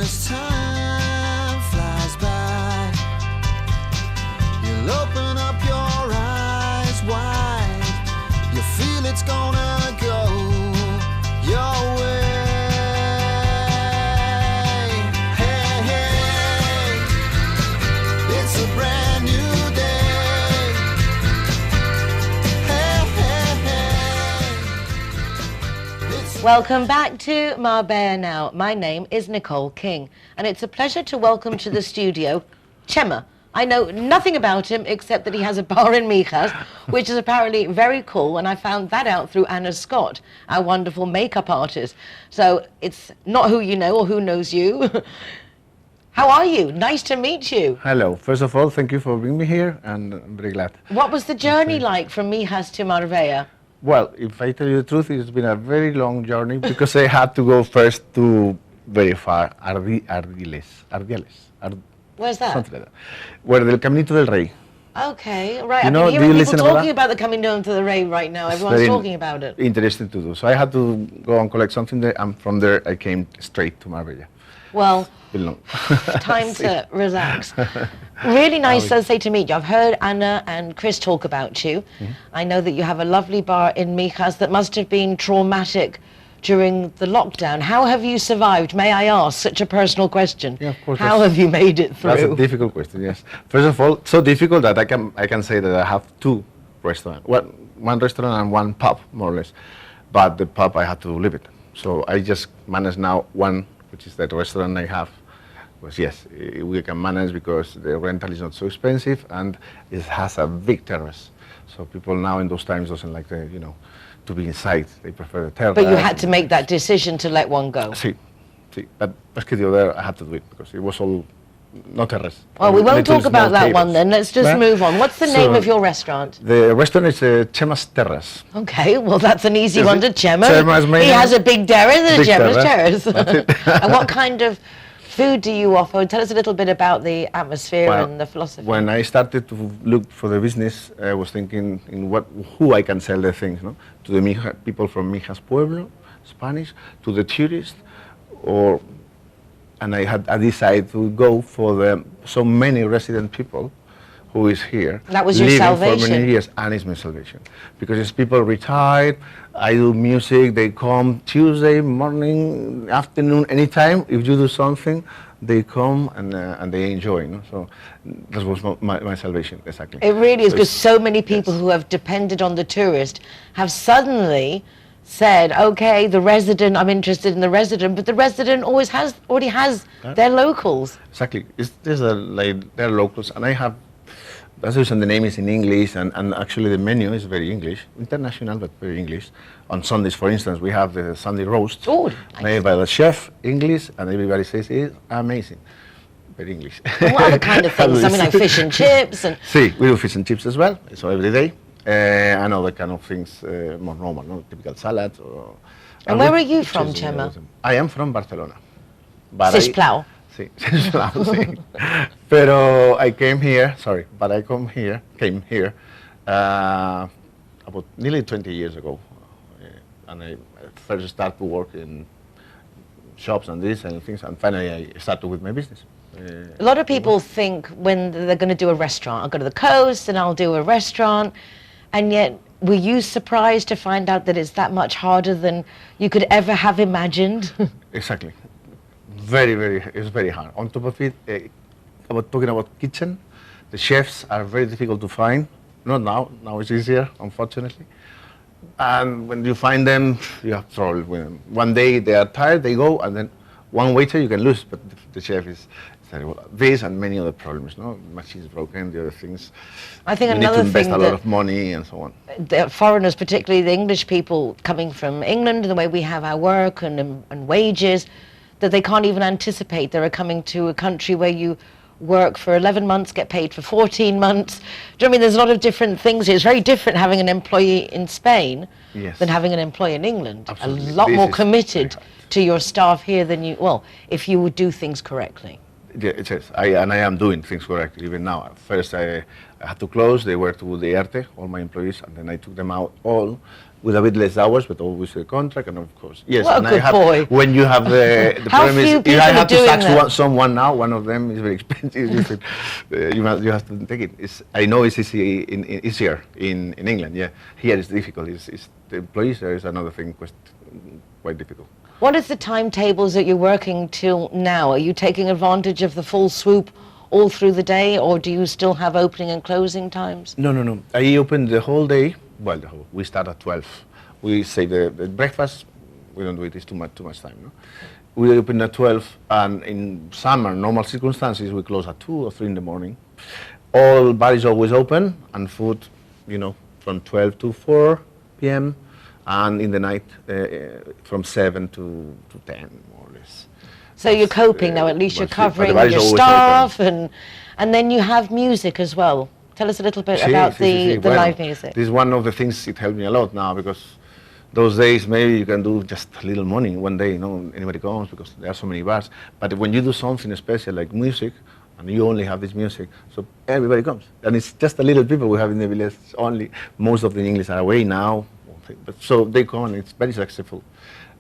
as time flies by, you'll open up your eyes wide. You feel it's gonna go your way. Hey, hey, it's a brand new day. Hey, hey, hey. Welcome back to Marbella Now. My name is Nicole King, and it's a pleasure to welcome to the studio Chema. I know nothing about him except that he has a bar in Mijas, which is apparently very cool, and I found that out through Anna Scott, our wonderful makeup artist. So it's not who you know or who knows you. How are you? Nice to meet you. Hello. First of all, thank you for bringing me here, and I'm very glad. What was the journey like from Mijas to Marbella? Well, if I tell you the truth, it's been a very long journey because I had to go first to very far, Ardiles, Where's that? something like that, where the Caminito del Rey. Okay, right. You I've know, been do you hearing people listen about talking that? about the coming down to the Ray right now. It's Everyone's very talking about it. Interesting to do. So I had to go and collect something there, and from there I came straight to Marbella. Well, Been long. time to relax. Really nice, as I say, to meet you. I've heard Anna and Chris talk about you. I know that you have a lovely bar in Mijas that must have been traumatic during the lockdown. How have you survived, may I ask? Such a personal question. Yeah, of course. How have you made it through? That's a difficult question, yes. First of all, so difficult that I can say that I have two restaurants. One restaurant and one pub, more or less. But the pub, I had to leave it. So I just manage now one, which is that restaurant I have. Because yes, we can manage because the rental is not so expensive and it has a big terrace. So people now in those times doesn't like the, to be inside. They prefer the terrace. But you had to make that decision to let one go. Sí. But the other, I had to do it because it was all no terrace. Well, we won't Little talk about small that one tables. then. Let's just Yeah. move on. What's the name So, of your restaurant? The restaurant is Chema's Terrace. Okay, well, that's an easy Is one it? to Chema. Chema's main He name? has a big terrace and a Big Chema's terrace. terrace. That's it. And what kind of food do you offer? Tell us a little bit about the atmosphere Well, and the philosophy. When I started to look for the business, I was thinking in who I can sell the things, no? To the people from Mijas Pueblo, Spanish, to the tourists, and I decided to go for the so many resident people who is here. That was your living salvation. for many years, and it's my salvation. Because it's people retired, I do music, they come Tuesday, morning, afternoon, anytime. If you do something, they come and they enjoy. No? So that was my salvation, exactly. It really is, So because it's- so many people yes. who have depended on the tourist have suddenly said, okay, the resident, I'm interested in the resident, but the resident already has their locals. Exactly. They're locals, and I have. That's the reason the name is in English, and actually the menu is very English, international but very English. On Sundays, for instance, we have the Sunday roast Oh, nice. made by the chef, English, and everybody says it's amazing. Very English. And what other kind of things? I mean, like fish and chips and... See, we do fish and chips as well, so every day, and other kind of things more normal, no? Typical salads. And where are you from, Chema? I am from Barcelona. But Sisplau. Sí, sí. Pero I came here about nearly 20 years ago. And I first started to work in shops and this and things, and finally I started with my business. A lot of people think when they're going to do a restaurant, I'll go to the coast and I'll do a restaurant, and yet were you surprised to find out that it's that much harder than you could ever have imagined? Exactly. It's very hard. On top of it, talking about kitchen, the chefs are very difficult to find. Not now it's easier, unfortunately. And when you find them, you have trouble with them. One day they are tired, they go, and then one waiter you can lose, but the chef is terrible. This and many other problems, no? Machines broken, the other things. I think you another need to invest thing a lot that of money and so on. the foreigners, particularly the English people coming from England, the way we have our work and wages, that they can't even anticipate. They're coming to a country where you work for 11 months, get paid for 14 months. Do you know what I mean? There's a lot of different things here. It's very different having an employee in Spain Yes. than having an employee in England. Absolutely. A lot This more is committed very hard. to your staff here than you, well, if you would do things correctly. Yeah, it is. I am doing things correctly even now. First, I had to close. They were to the ERTE, all my employees, and then I took them out all with a bit less hours, but always a contract, and of course, yes. What a and good boy. When you have the How problem few is, if people I are have to doing sack that? someone now, one of them is very expensive. You have to take it. I know it's easy easier in England. Yeah, here it's difficult. It's the employees there is another thing quite difficult. What is the timetables that you're working till now? Are you taking advantage of the full swoop all through the day, or do you still have opening and closing times? No. I open the whole day. Well, we start at 12. We say the breakfast. We don't do it. It's too much time. No? We open at 12, and in summer, normal circumstances, we close at 2 or 3 in the morning. All bar is always open, and food, from 12 to 4 p.m. and in the night from 7 to 10, more or less. So you're coping now, at least you're but covering the bar is your always staff, and then you have music as well. Tell us a little bit about the Well, live music. This is one of the things it helped me a lot now, because those days maybe you can do just a little money one day, anybody comes because there are so many bars. But when you do something special like music, and you only have this music, so everybody comes. And it's just a little people we have in the village only. Most of the English are away now, but so they come and it's very successful.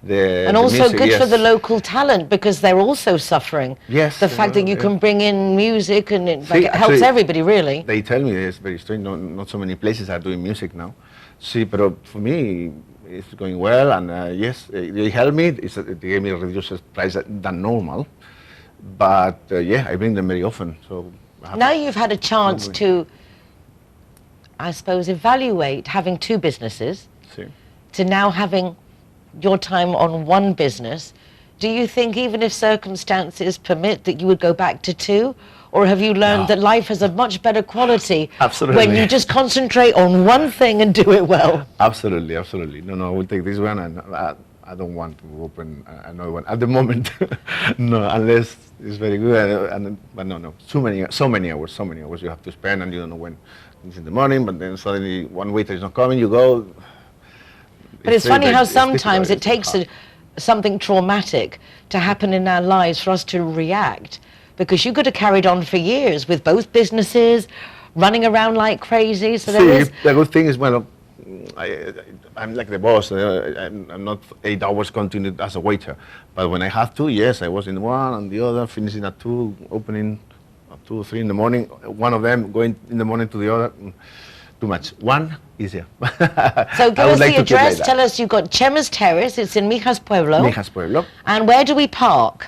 And also music, good for yes. the local talent, because they're also suffering. Yes, The fact that you yeah. can bring in music, and it See, helps actually, everybody, really. They tell me it's very strange. Not so many places are doing music now. See, but for me, it's going well, and yes, they help me. They gave me a reduced price than normal, but yeah, I bring them very often. So Now you've had a chance to, I suppose, evaluate having two businesses, see. to now having your time on one business. Do you think, even if circumstances permit, that you would go back to two? Or have you learned that life has a much better quality Absolutely. when you just concentrate on one thing and do it well? Absolutely. No, I will take this one, and I don't want to open another one at the moment. No, unless it's very good. But no, so many hours you have to spend, and you don't know when. It's in the morning, but then suddenly one waiter is not coming. You go. But it's funny how it's sometimes difficult, it takes something traumatic to happen in our lives for us to react, because you could have carried on for years with both businesses, running around like crazy. So there is. The good thing is, well, I'm like the boss. I'm not 8 hours continued as a waiter, but when I have to, yes, I was in one and the other, finishing at 2, opening at 2 or 3 in the morning. One of them going in the morning to the other. Too much. One easier. So give us like the to keep like address. that. Tell us, you've got Chema's Terrace. It's in Mijas Pueblo. Mijas Pueblo. And where do we park?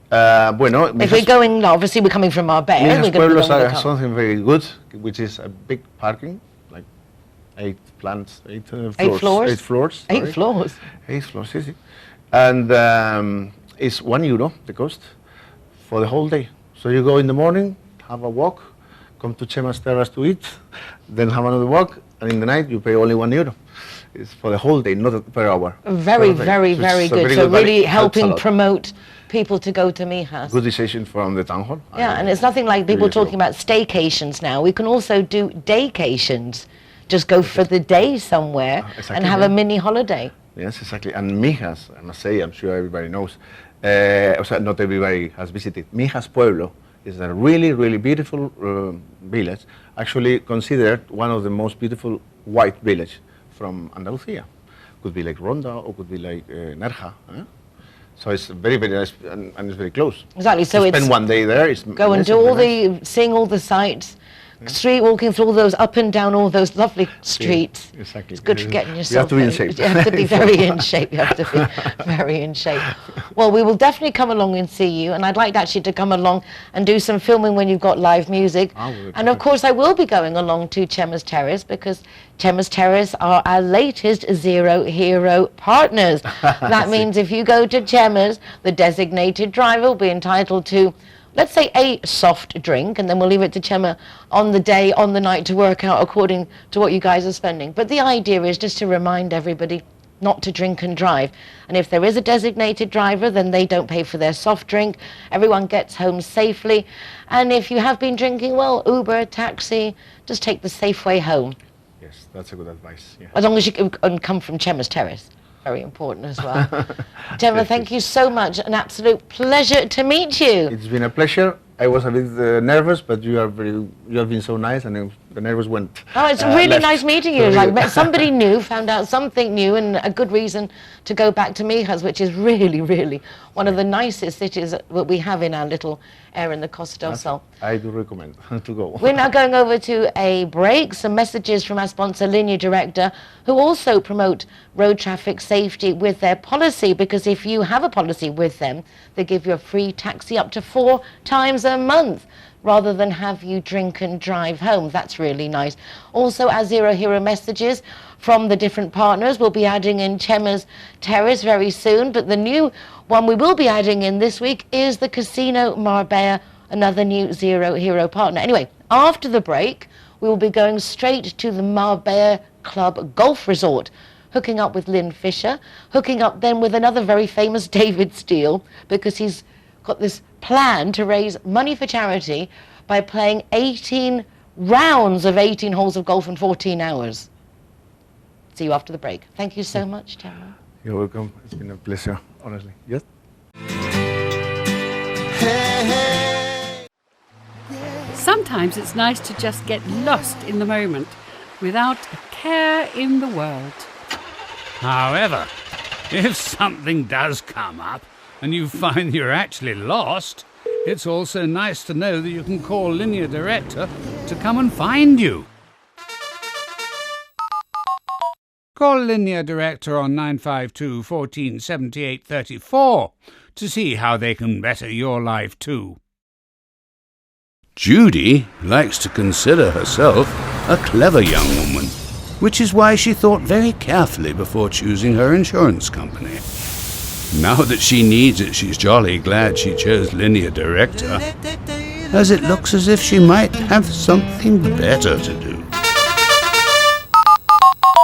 Bueno, If we're going, obviously we're coming from Marbella. Mijas we're going to Pueblo be going with the has car. something very good, which is a big parking, like 8 floors. 8 floors? 8 floors. 8 sorry. floors. 8 floors, yes. And it's €1 the cost for the whole day. So you go in the morning, have a walk, come to Chema's Terrace to eat, then have another walk, and in the night you pay only €1. It's for the whole day, not per hour. Very, Per day. very, So very it's a good. very So but it really helps a helping lot. promote people to go to Mijas. Good decision from the town hall. Yeah, and it's nothing like people years ago. talking about staycations now. We can also do daycations. Just go for the day somewhere Exactly, and have yeah. a mini holiday. Yes, exactly. And Mijas, I must say, I'm sure everybody knows, not everybody has visited. Mijas Pueblo is a really, really beautiful village, actually considered one of the most beautiful white village from Andalusia. Could be like Ronda, or could be like Nerja. So it's very, very nice, and it's very close. Exactly. So To it's spend one day there is go and amazing, do all very nice. seeing all the sights, street walking through all those up and down all those lovely streets. exactly. It's good for getting yourself. You have to be in shape. You have to be very in shape. You have to be very in shape. Well, we will definitely come along and see you, and I'd like actually to come along and do some filming when you've got live music. And of course, I will be going along to Chema's Terrace, because Chema's Terrace are our latest Zero Hero partners. That means if you go to Chema's, the designated driver will be entitled to, let's say, a soft drink, and then we'll leave it to Chema on the day, on the night, to work out according to what you guys are spending. But the idea is just to remind everybody not to drink and drive. And if there is a designated driver, then they don't pay for their soft drink. Everyone gets home safely. And if you have been drinking, well, Uber, taxi, just take the safe way home. Yes, that's a good advice. Yeah. As long as you can come from Chema's Terrace. Very important as well. Chema, thank you so much. An absolute pleasure to meet you. It's been a pleasure. I was a bit nervous, but you have been so nice, and the nerves went. Oh, it's really left. nice meeting you. Like, met somebody new, found out something new, and a good reason to go back to Mijas, which is really, really one of the nicest cities that we have in our little area in the Costa del Sol. I do recommend to go. We're now going over to a break. Some messages from our sponsor, Linear Director, who also promote road traffic safety with their policy, because if you have a policy with them, they give you a free taxi up to 4 times a month, rather than have you drink and drive home. That's really nice. Also, our Zero Hero messages from the different partners. We'll be adding in Chema's Terrace very soon, but the new one we will be adding in this week is the Casino Marbella, another new Zero Hero partner. Anyway, after the break, we will be going straight to the Marbella Club Golf Resort, hooking up with Lynn Fisher, hooking up then with another very famous David Steele, because he's got this plan to raise money for charity by playing 18 rounds of 18 holes of golf in 14 hours. See you after the break. Thank you so much, Tara. You're welcome. It's been a pleasure, honestly. Yes. Sometimes it's nice to just get lost in the moment without a care in the world. However, if something does come up and you find you're actually lost, it's also nice to know that you can call Linear Director to come and find you. Call Linear Director on 952 14 78 34 to see how they can better your life too. Judy likes to consider herself a clever young woman, which is why she thought very carefully before choosing her insurance company. Now that she needs it, she's jolly glad she chose Linear Director, as it looks as if she might have something better to do.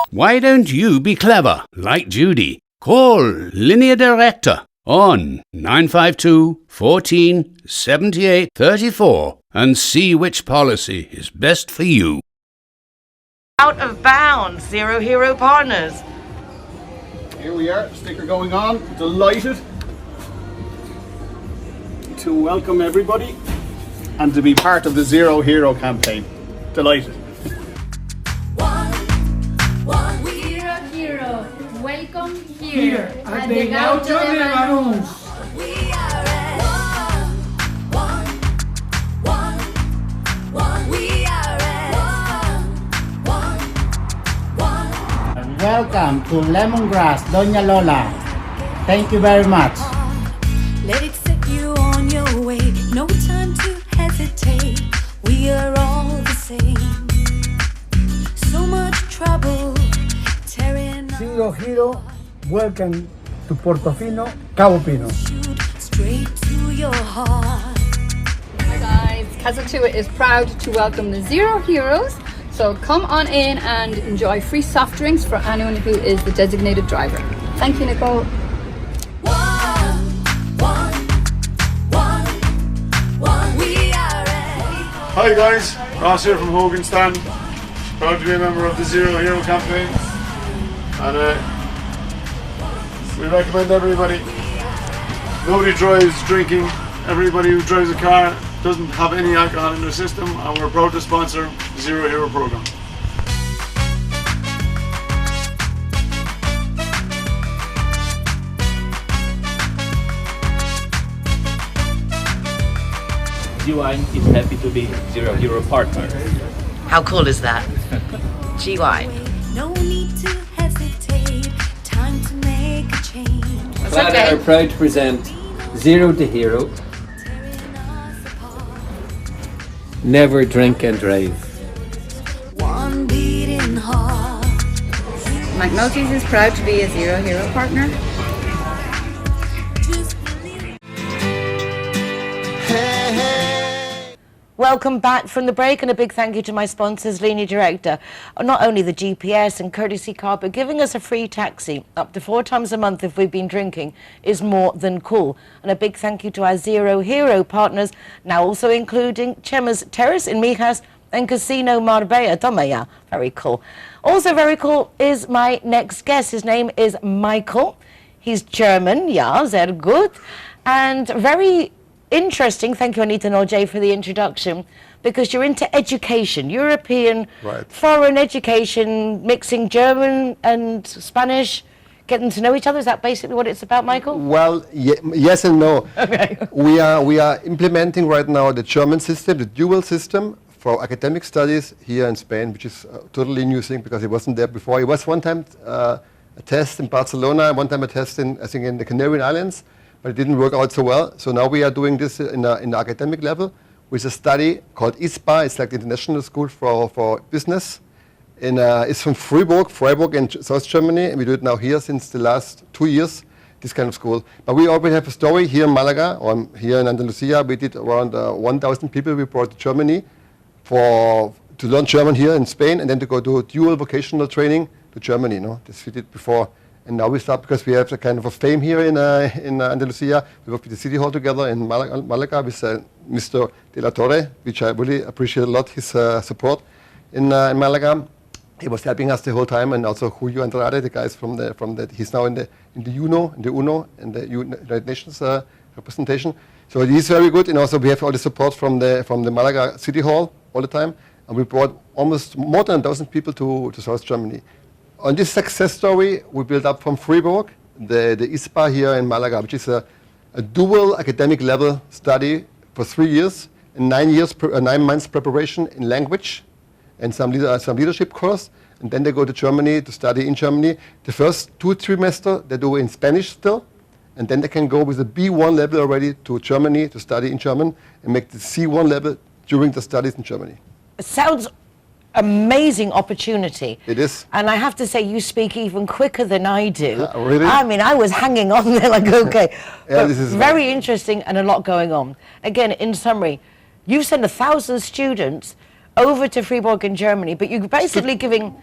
Why don't you be clever, like Judy? Call Linear Director on 952 14 78 34 and see which policy is best for you. Out of bounds, Zero Hero partners. Here we are, sticker going on, delighted to welcome everybody and to be part of the Zero Hero campaign. Delighted. Zero Hero, welcome here at the Gaucho de Lanús. We are at we are at Welcome to Lemongrass, Doña Lola. Thank you very much. Let it set you on your way. No time to hesitate. We are all the same. So much trouble tearing Zero Hero, welcome to Portofino, Cabo Pino. shoot straight to your heart. Hi guys, Kazatua is proud to welcome the Zero Heroes. So come on in and enjoy free soft drinks for anyone who is the designated driver. Thank you, Nicole. We are at Hi guys, Ross here from Hogan Stand. Proud to be a member of the Zero Hero campaign. And we recommend everybody. Nobody drives drinking. Everybody who drives a car doesn't have any alcohol in their system, and we're proud to sponsor the Zero Hero program. GY is happy to be Zero Hero partner. How cool is that? GY. no need to hesitate. Time to make a change. That's Glad okay. are proud to present Zero the Hero. Tearing us apart. Never drink and drive. One beating heart. McNulty's is proud to be a Zero Hero partner. Just believe. Hey, hey. Welcome back from the break, and a big thank you to my sponsors, Linear Director. Not only the GPS and courtesy car, but giving us a free taxi up to 4 times a month if we've been drinking is more than cool. And a big thank you to our Zero Hero partners, now also including Chema's Terrace in Mijas and Casino Marbella. Toma ya. Very cool. Also very cool is my next guest. His name is Michael. He's German, ja, sehr gut. And very interesting. Thank you, Anita Nolje, for the introduction, because you're into education, European, Right. foreign education, mixing German and Spanish, getting to know each other. Is that basically what it's about, Michael? Well, yes and no. Okay. We are implementing right now the German system, the dual system for academic studies here in Spain, which is a totally new thing because it wasn't there before. It was one time a test in Barcelona, one time a test in, I think, in the Canary Islands, but it didn't work out so well. So now we are doing this in the academic level with a study called ISPA. It's like the International School for Business. It's from Freiburg in South Germany, and we do it now here since the last 2 years, this kind of school. But we already have a story here in Malaga, or here in Andalusia. We did around 1,000 people we brought to Germany to learn German here in Spain, and then to go to dual vocational training to Germany. This we did before. And now we start because we have a kind of a fame here in Andalusia. We work with the City Hall together in Malaga with Mr. De La Torre, which I really appreciate a lot, his support in Malaga. He was helping us the whole time, and also Julio Andrade, the guys from the he's now in the UNO, in the United Nations representation. So he's very good, and also we have all the support from the Malaga City Hall all the time, and we brought almost more than 1,000 people to South Germany. On this success story, we built up from Freiburg the ISPA here in Malaga, which is a dual academic level study for 3 years and 9 months preparation in language and some leadership course, and then they go to Germany to study in Germany. The first 2 trimesters they do in Spanish still, and then they can go with a B1 level already to Germany to study in German and make the C1 level during the studies in Germany. It sounds amazing opportunity. It is. And I have to say, you speak even quicker than I do. Really? I mean, I was hanging on there like, okay. Yeah, But this is very interesting and a lot going on. Again, in summary, you send 1,000 students over to Freiburg in Germany, but you're basically giving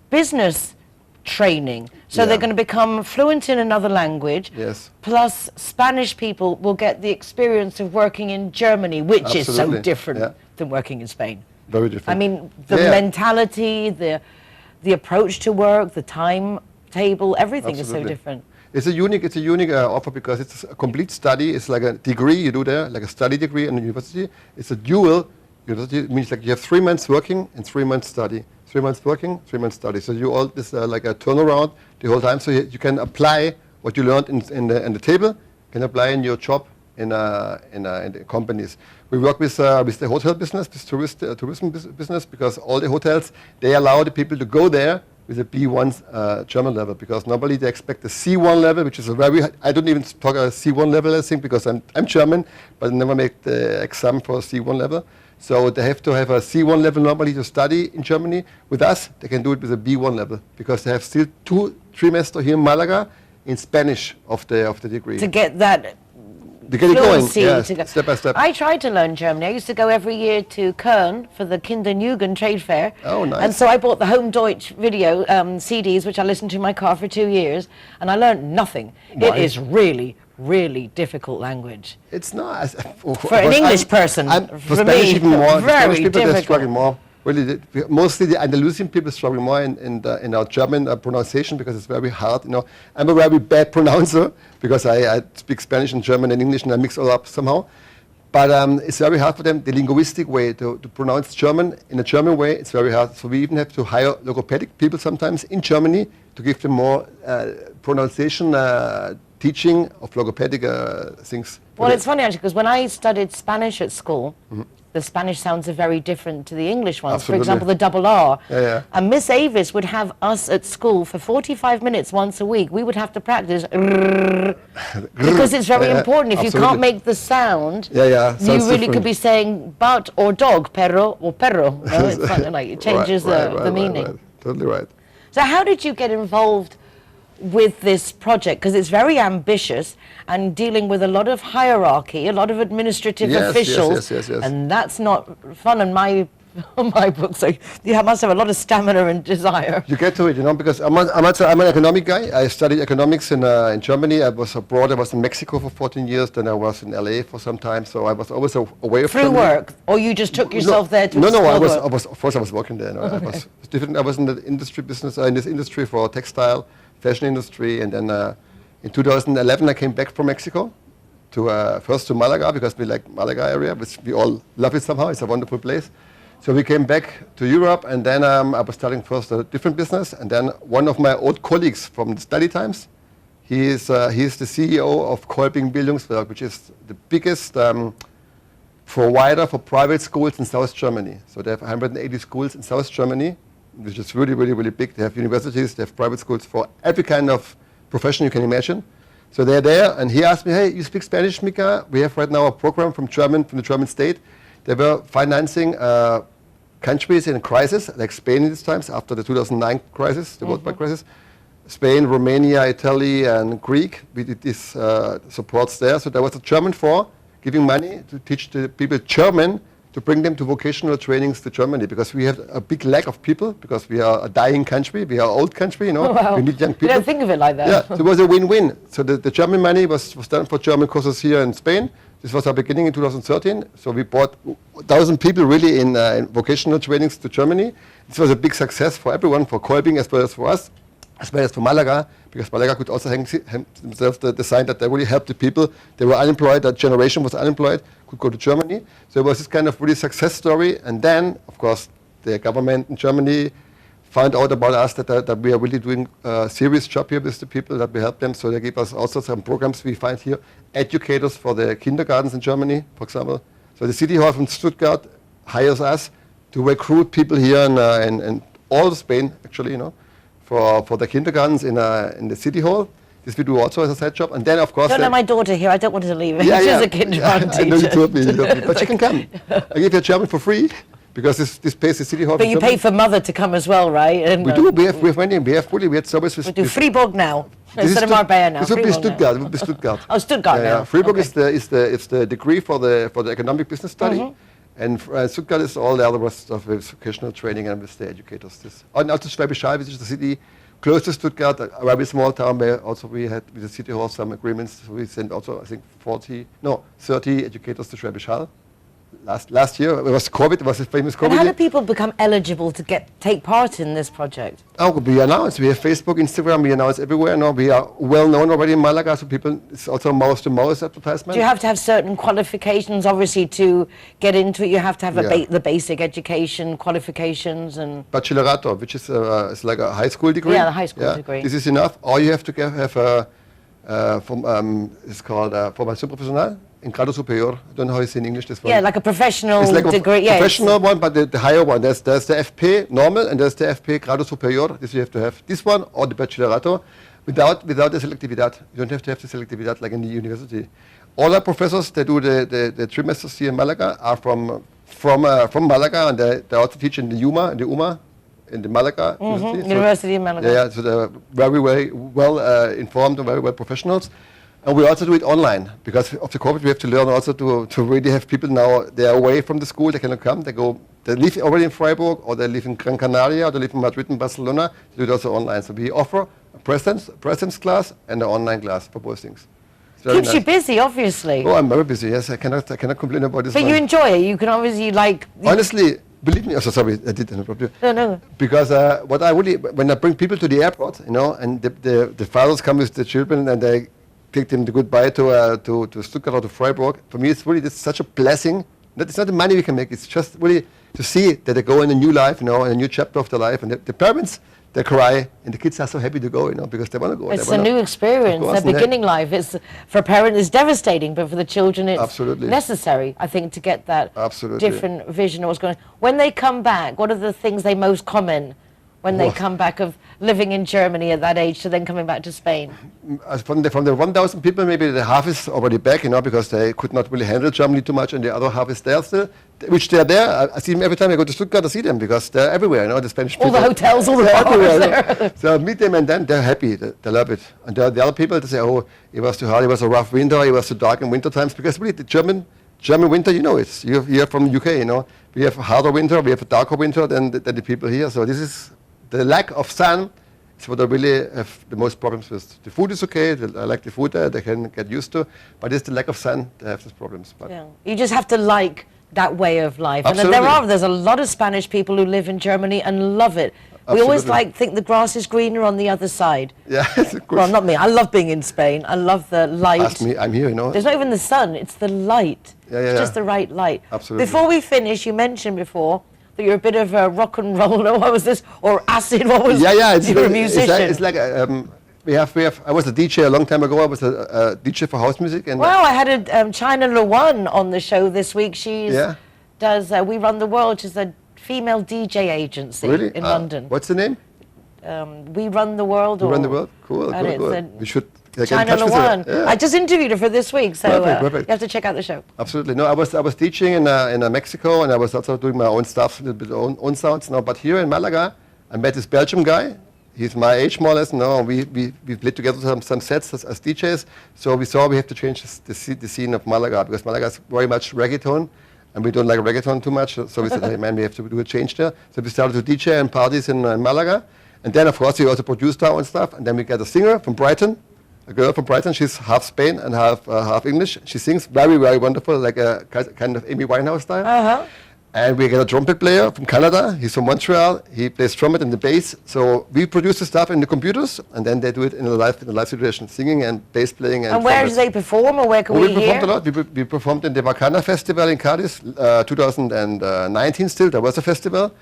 business training. So they're going to become fluent in another language. Yes. Plus, Spanish people will get the experience of working in Germany, which is so Absolutely. different than working in Spain. Very different. I mean, the mentality, the approach to work, the timetable, everything is so different. It's a unique offer because it's a complete study. It's like a degree you do there, like a study degree in a university. It's a dual university. It means like you have 3 months working and 3 months study. 3 months working, 3 months study. So you all this like a turnaround the whole time. So you can apply what you learned in the table, can apply in your job in the companies. We work with the hotel business, this tourism business, because all the hotels, they allow the people to go there with a B1 German level, because normally they expect a C1 level, which is a very, I don't even talk a C1 level, I think, because I'm German, but I never make the exam for a C1 level. So they have to have a C1 level normally to study in Germany. With us, they can do it with a B1 level, because they have still 2 trimesters here in Malaga in Spanish of the degree. To get that to get it going, fluency, yes, to go. step by step. I tried to learn German. I used to go every year to Köln for the Kinder- and Jugend trade fair. Oh, nice. And so I bought the Home Deutsch video CDs, which I listened to in my car for 2 years, and I learned nothing. Why? It is really, really difficult language. It's not. For an English person, for for Spanish me, even more. very Spanish people, they difficult. struggle more. Really, mostly the Andalusian people struggle more in our German pronunciation, because it's very hard. I'm a very bad pronouncer because I speak Spanish and German and English and I mix all up somehow. But it's very hard for them. The linguistic way to pronounce German in a German way, it's very hard. So we even have to hire logopedic people sometimes in Germany to give them more pronunciation teaching of logopedic things. Well, it's funny actually, because when I studied Spanish at school, the Spanish sounds are very different to the English ones. Absolutely. For example, the double R. Yeah. And Miss Avis would have us at school for 45 minutes once a week. We would have to practice because it's very important. If you Absolutely. can't make the sound, Yeah, you sounds really could different. be saying but or dog, perro or perro. No, it's funny, like it changes the meaning. Right. Totally right. So how did you get involved with this project? Because it's very ambitious and dealing with a lot of hierarchy, a lot of administrative officials, yes. and that's not fun in my book. So you must have a lot of stamina and desire. You get to it, because I'm an economic guy. I studied economics in Germany. I was abroad. I was in Mexico for 14 years. Then I was in LA for some time. So I was always away from Through work, or you just took yourself there to No, explore I work? was. Of course, I was working there. No, I was different. I was in the industry business, in this industry for textile, fashion industry, and then in 2011 I came back from Mexico first to Malaga, because we like Malaga area, which we all love it somehow. It's a wonderful place. So we came back to Europe, and then I was starting first a different business, and then one of my old colleagues from the study times, he's the CEO of Kolping Bildungswerk, which is the biggest provider for private schools in South Germany. So they have 180 schools in South Germany, which is really, really, really big. They have universities, they have private schools for every kind of profession you can imagine. So they're there, and he asked me, hey, you speak Spanish, Mika? We have right now a program from the German state. They were financing countries in crisis, like Spain in these times, after the 2009 crisis, the worldwide crisis. Spain, Romania, Italy, and Greek. We did these supports there. So there was a German for giving money to teach the people German, to bring them to vocational trainings to Germany, because we have a big lack of people, because we are a dying country, we are an old country, you know. Oh, wow. We need young people. You don't think of it like that. Yeah, so it was a win-win. So the German money was done for German courses here in Spain. This was our beginning in 2013. So we brought 1,000 people really in vocational trainings to Germany. This was a big success for everyone, for Kolping as well as for us, as well as for Malaga, because Malaga could also themselves the sign that they really helped the people. They were unemployed, that generation was unemployed, could go to Germany. So it was this kind of really success story. And then, of course, the government in Germany found out about us that we are really doing a serious job here with the people, that we help them. So they gave us also some programs we find here, educators for the kindergartens in Germany, for example. So the city hall from Stuttgart hires us to recruit people here in all of Spain, actually, you know, for the kindergartens in the city hall. This we do also as a side job. And then, of course... Don't let my daughter here. I don't want her to leave. Yeah, She's a kindergarten teacher. I know you told me. But she can come. I give her German for free, because this pays the city hall. But you pay for mother to come as well, right? And, we do. We have money. We had service with... We do Fribourg now. This Instead of Marbella now. This would be Stuttgart. It would be Stuttgart. Oh, Stuttgart now. Fribourg Okay. is the degree for the economic business study. And Stuttgart is all the other rest of the vocational training and with the educators. And also Schwäbisch Hall, which is the city close to Stuttgart, a very small town where also we had with the city hall some agreements. So we sent also, I think, 30 educators to Schwäbisch Hall. Last year, it was COVID, it was a famous COVID And how year. do people become eligible to take part in this project? Oh, we announce. We have Facebook, Instagram. We announce everywhere. No, we are well known already in Malaga, so people. It's also mouth-to-mouth advertisement. Do you have to have certain qualifications, obviously, to get into it? You have to have the basic education qualifications and... Bachillerato, which is it's like a high school degree. Yeah, the high school degree. This is enough. Or you have to have it's called Formation Professional in Grado Superior. I don't know how it's in English. This one. Yeah, like a professional it's like degree. A professional one, but the higher one. There's the FP normal and there's the FP Grado Superior. This you have to have. This one or the Bachillerato, without the selectividad. You don't have to have the selectividad like in the university. All our professors that do the trimesters here in Malaga are from Malaga, and they also teach in the UMA. In the Malaga University of Malaga. Yeah, so they're very, very well informed and very well professionals. And we also do it online, because of the COVID we have to learn also to really have people now, they are away from the school, they cannot come, they live already in Freiburg, or they live in Gran Canaria, or they live in Madrid and Barcelona, they do it also online. So we offer a presence class and an online class for both things. Keeps you busy, obviously. Oh, I'm very busy, yes, I cannot complain about this. But you enjoy it, you can obviously like... Honestly, believe me, sorry, I did interrupt you. No. Because what I really, when I bring people to the airport, you know, and the fathers come with the children and they take them the goodbye to Stuttgart or to Freiburg, for me it's really such a blessing. It's not the money we can make, it's just really to see that they go in a new life, you know, in a new chapter of their life. And the parents, they cry, and the kids are so happy to go, you know, because they want to go. It's a new experience. Their beginning life is, for a parent, is devastating, but for the children, it's necessary, I think, to get that different vision of what's going on. When they come back, what are the things they most comment when they come back of living in Germany at that age to then coming back to Spain? From the 1,000 people, maybe the half is already back, you know, because they could not really handle Germany too much, and the other half is there still, which they're there. I see them every time I go to Stuttgart, I see them, because they're everywhere, you know, the Spanish people. All the hotels, all the bars there. So I meet them, and then they're happy, they love it. And the other people, they say, oh, it was too hard, it was a rough winter, it was too dark in winter times, because really the German winter, you know, you're from the UK, you know. We have a harder winter, we have a darker winter than the people here, so this is... The lack of sun is what I really have the most problems with. The food is okay, I like the food there, they can get used to, but it's the lack of sun that have these problems. But yeah. You just have to like that way of life. Absolutely. And there's a lot of Spanish people who live in Germany and love it. We always Absolutely. think the grass is greener on the other side. Yeah, it's good. Well, not me. I love being in Spain. I love the light. Ask me, I'm here, you know. There's not even the sun, it's the light. Yeah, It's yeah, just yeah. the right light. Absolutely. Before we finish, you mentioned before that you're a bit of a rock and roller. What was this? Or acid? What was Yeah, it's, you're a it's musician. like we have. I was a DJ a long time ago. I was a DJ for house music, and Wow, I had a China Luan on the show this week. She's Yeah. does We Run the World. She's a female DJ agency really in London. What's the name? We Run the World. We or Run the World. Cool, and cool, it's cool. We should get in China touch with her. Luan. Yeah. I just interviewed her for this week, so Perfect. you have to check out the show. Absolutely. No, I was DJing in Mexico, and I was also doing my own stuff, a little bit own sounds. No, but here in Malaga, I met this Belgian guy. He's my age more or less. No, we played together some sets as DJs. So we saw we have to change the scene of Malaga, because Malaga is very much reggaeton, and we don't like reggaeton too much. So we said, hey man, we have to do a change there. So we started to DJ and parties in Malaga, and then of course we also produced our own stuff. And then we got a singer from Brighton. A girl from Brighton, she's half Spain and half English. She sings very, very wonderful, like a kind of Amy Winehouse style. Uh-huh. And we get a trumpet player from Canada. He's from Montreal. He plays trumpet and the bass. So we produce the stuff in the computers, and then they do it in a live situation, singing and bass playing. And where do they perform, or where can we we performed hear? a lot. We performed in the Bacana Festival in Cadiz, 2019 still. There was a festival.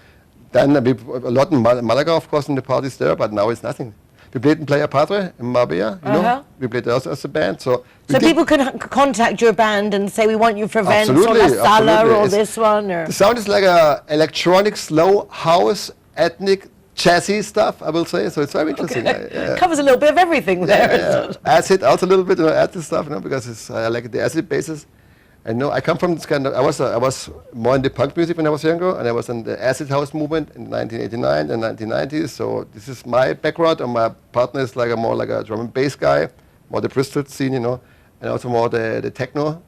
Then a lot in Malaga, of course, in the parties there, but now it's nothing. We played in Playa Padre in Marbella, you know. We played also as a band. So people can contact your band and say, we want you for events, or La Absolutely, Sala, absolutely. or It's- this one, or... The sound is like a electronic, slow house, ethnic, jazzy stuff, I will say. So it's very interesting. Covers a little bit of everything there. Acid, also a little bit of acid stuff, you know, because I like the acid bases. And no, I come from this kind of. I was more in the punk music when I was younger, and I was in the acid house movement in 1989 and 1990s. So this is my background, and my partner is more like a drum and bass guy, more the Bristol scene, you know, and also more the techno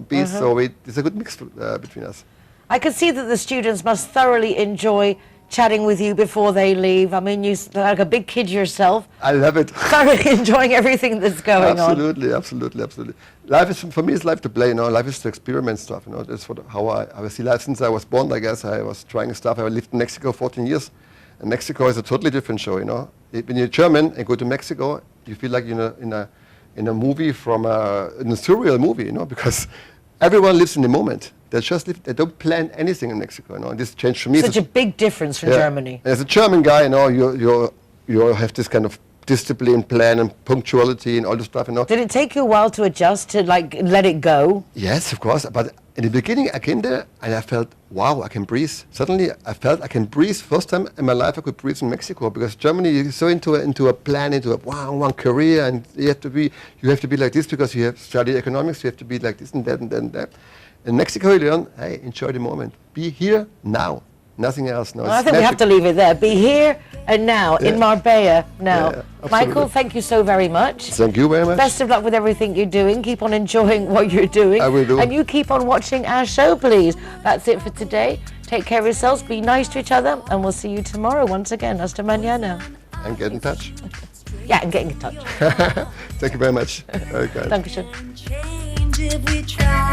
beats. So it's a good mix between us. I can see that the students must thoroughly enjoy chatting with you before they leave. I mean, you're like a big kid yourself. I love it. Thoroughly enjoying everything that's going on. Absolutely. Life is, for me, is life to play, you know. Life is to experiment stuff, you know. That's how I see life since I was born, I guess. I was trying stuff. I lived in Mexico 14 years. And Mexico is a totally different show, you know. When you're German and go to Mexico, you feel like you're in a movie in a surreal movie, you know, because everyone lives in the moment. They just live, they don't plan anything in Mexico, you know. And this changed for me. Such a big difference from Germany. As a German guy, you know, you have this kind of discipline, plan, and punctuality, and all this stuff, you know. Did it take you a while to adjust, to let it go? Yes, of course. But in the beginning, I came there and I felt, wow, I can breathe. Suddenly, I felt I can breathe. First time in my life, I could breathe in Mexico, because Germany, you're so into a plan, into a one career, and you have to be like this because you have studied economics. You have to be like this and that and that and that. In Mexico, you learn, hey, enjoy the moment. Be here now. Nothing else. No, Well, I think we have to leave it there. Be here and now, in Marbella now. Yeah, Michael, thank you so very much. Thank you very much. Best of luck with everything you're doing. Keep on enjoying what you're doing. I will do. And you keep on watching our show, please. That's it for today. Take care of yourselves. Be nice to each other. And we'll see you tomorrow once again. Hasta mañana. And get in touch. Yeah, and get in touch. Thank you very much. Okay. Dankeschön. Change if we try.